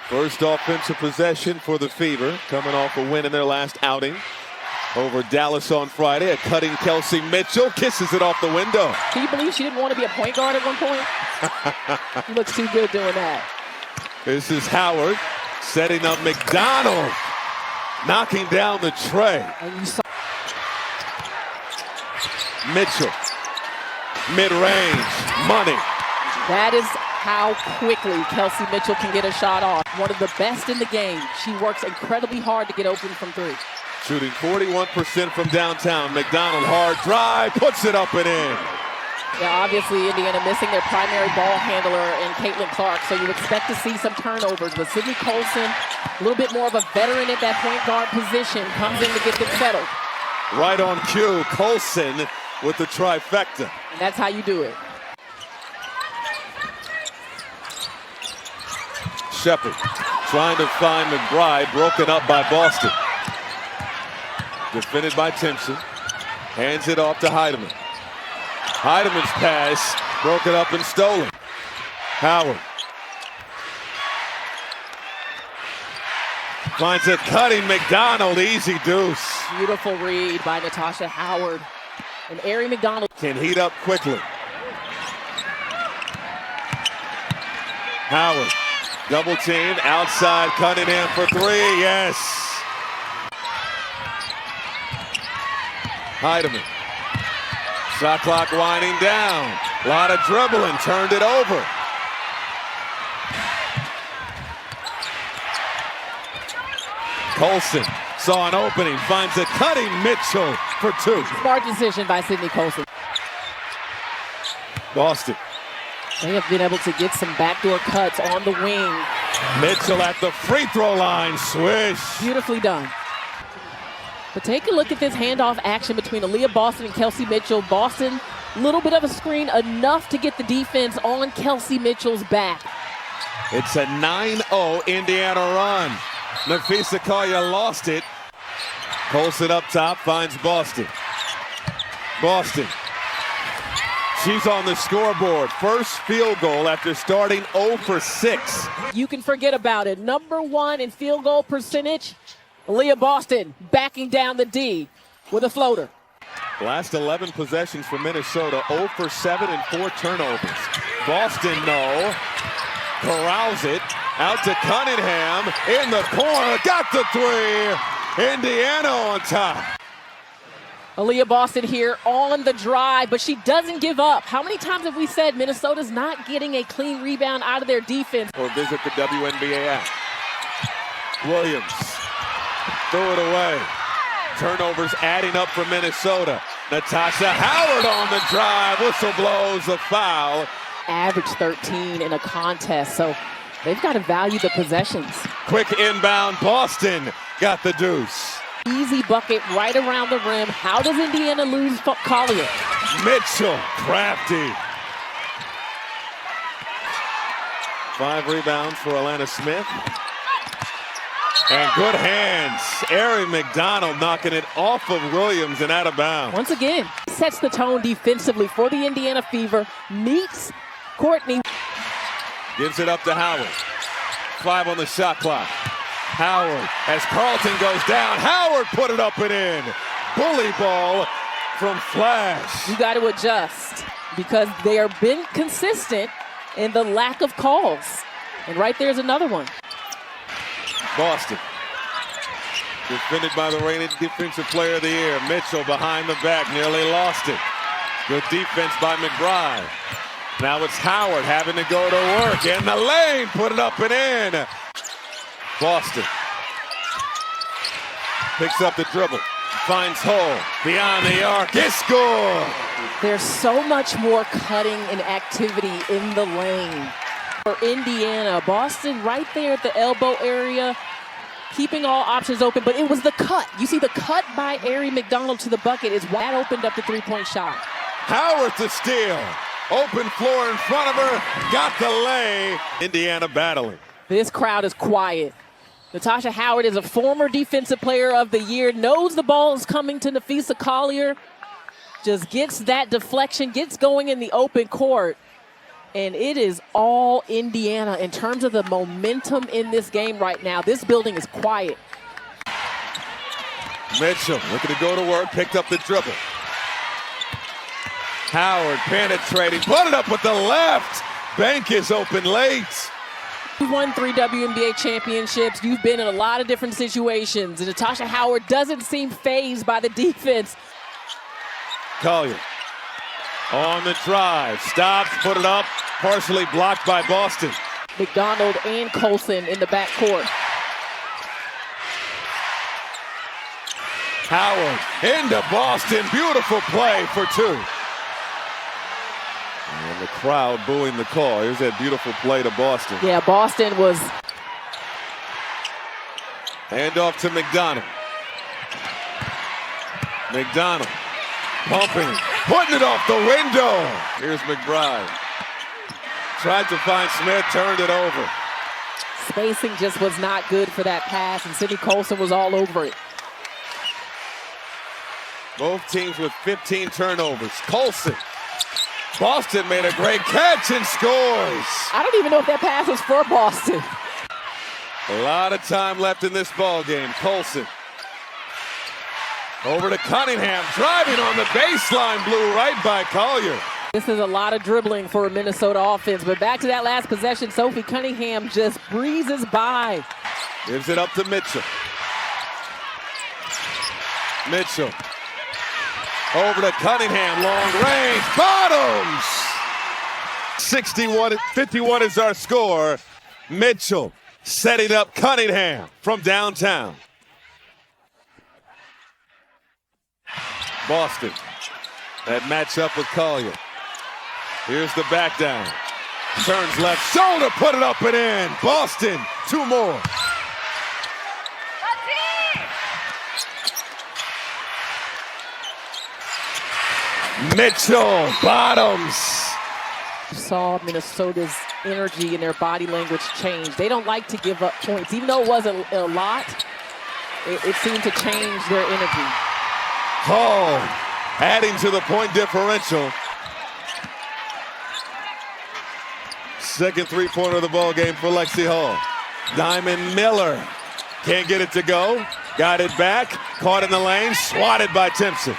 First offensive possession for the Fever, coming off a win in their last outing over Dallas on Friday. A cutting Kelsey Mitchell kisses it off the window. Can you believe she didn't want to be a point guard at one point? She looks too good doing that. This is Howard setting up McDonald, knocking down the tray. Mitchell, mid-range, money. That is how quickly Kelsey Mitchell can get a shot off. One of the best in the game. She works incredibly hard to get open from three. Shooting 41% from downtown. McDonald, hard drive, puts it up and in. Yeah, obviously Indiana missing their primary ball handler in Caitlin Clark, so you expect to see some turnovers. But Sydney Colson, a little bit more of a veteran at that point guard position, comes in to get them settled. Right on cue, Colson with the trifecta. And that's how you do it. Shepard trying to find McBride, broken up by Boston. Defended by Timpson. Hands it off to Heidemann. Heidemann's pass broken up and stolen. Howard finds a cutting McDonald, easy deuce. Beautiful read by Natasha Howard. And Aari McDonald can heat up quickly. Howard, double team, outside, Cunningham for three, yes. Heidemann, shot clock winding down. A lot of dribbling, turned it over. Colson saw an opening, finds a cutting Mitchell for two. Smart decision by Sydney Colson. Boston. They have been able to get some backdoor cuts on the wing. Mitchell at the free throw line, swish. Beautifully done. But take a look at this handoff action between Aliyah Boston and Kelsey Mitchell. Boston, a little bit of a screen, enough to get the defense on Kelsey Mitchell's back. It's a 9-0 Indiana run. Nafisa Collier lost it. Colson up top, finds Boston. Boston. She's on the scoreboard. First field goal after starting 0 for 6. You can forget about it. Number 1 in field goal percentage. Aliyah Boston backing down the D with a floater. Last 11 possessions for Minnesota, 0 for 7 and 4 turnovers. Boston, no. Corrals it. Out to Cunningham. In the corner. Got the three. Indiana on top. Aliyah Boston here on the drive, but she doesn't give up. How many times have we said Minnesota's not getting a clean rebound out of their defense? Or visit the WNBA app. Williams. Threw it away. Turnovers adding up for Minnesota. Natasha Howard on the drive. Whistle blows a foul. Average 13 in a contest, so they've got to value the possessions. Quick inbound. Boston got the deuce. Easy bucket right around the rim. How does Indiana lose Collier? Mitchell, crafty. 5 rebounds for Alana Smith. And good hands. Aari McDonald knocking it off of Williams and out of bounds. Once again, sets the tone defensively for the Indiana Fever. Meets Courtney. Gives it up to Howard. 5 on the shot clock. Howard, as Carlton goes down, Howard put it up and in. Bully ball from Flash. You got to adjust because they are been consistent in the lack of calls. And right there's another one. Boston. Defended by the reigning defensive player of the year. Mitchell behind the back, nearly lost it. Good defense by McBride. Now it's Howard having to go to work. In the lane, put it up and in. Boston picks up the dribble, finds hole, beyond the arc, it's score! There's so much more cutting and activity in the lane for Indiana. Boston right there at the elbow area, keeping all options open, but it was the cut. You see the cut by Aari McDonald to the bucket is wide opened up the three-point shot. Howard to steal. Open floor in front of her, got the lay. Indiana battling. This crowd is quiet. Natasha Howard is a former Defensive Player of the Year, knows the ball is coming to Nafisa Collier, just gets that deflection, gets going in the open court. And it is all Indiana in terms of the momentum in this game right now. This building is quiet. Mitchell looking to go to work, picked up the dribble. Howard penetrating, put it up with the left. Bank is open late. You've won 3 WNBA championships. You've been in a lot of different situations. And Natasha Howard doesn't seem fazed by the defense. Collier on the drive, stops, put it up, partially blocked by Boston. McDonald and Colson in the backcourt. Howard into Boston, beautiful play for 2. And the crowd booing the call. Here's that beautiful play to Boston. Yeah, Boston was. Hand off to McDonald. McDonald pumping, putting it off the window. Here's McBride. Tried to find Smith, turned it over. Spacing just was not good for that pass, and Sydney Colson was all over it. Both teams with 15 turnovers. Colson. Boston made a great catch and scores. I don't even know if that pass was for Boston. A lot of time left in this ball game. Colson. Over to Cunningham, driving on the baseline, blew right by Collier. This is a lot of dribbling for a Minnesota offense, but back to that last possession, Sophie Cunningham just breezes by. Gives it up to Mitchell. Mitchell. Over to Cunningham, long range, bottoms! 51 is our score. Mitchell setting up Cunningham from downtown. Boston, that match up with Collier. Here's the back down. Turns left shoulder, put it up and in. Boston, 2 more. Mitchell, bottoms. You saw Minnesota's energy and their body language change. They don't like to give up points. Even though it wasn't a lot, it seemed to change their energy. Hall adding to the point differential. Second three-pointer of the ball game for Lexi Hall. Diamond Miller can't get it to go. Got it back, caught in the lane, swatted by Timpson.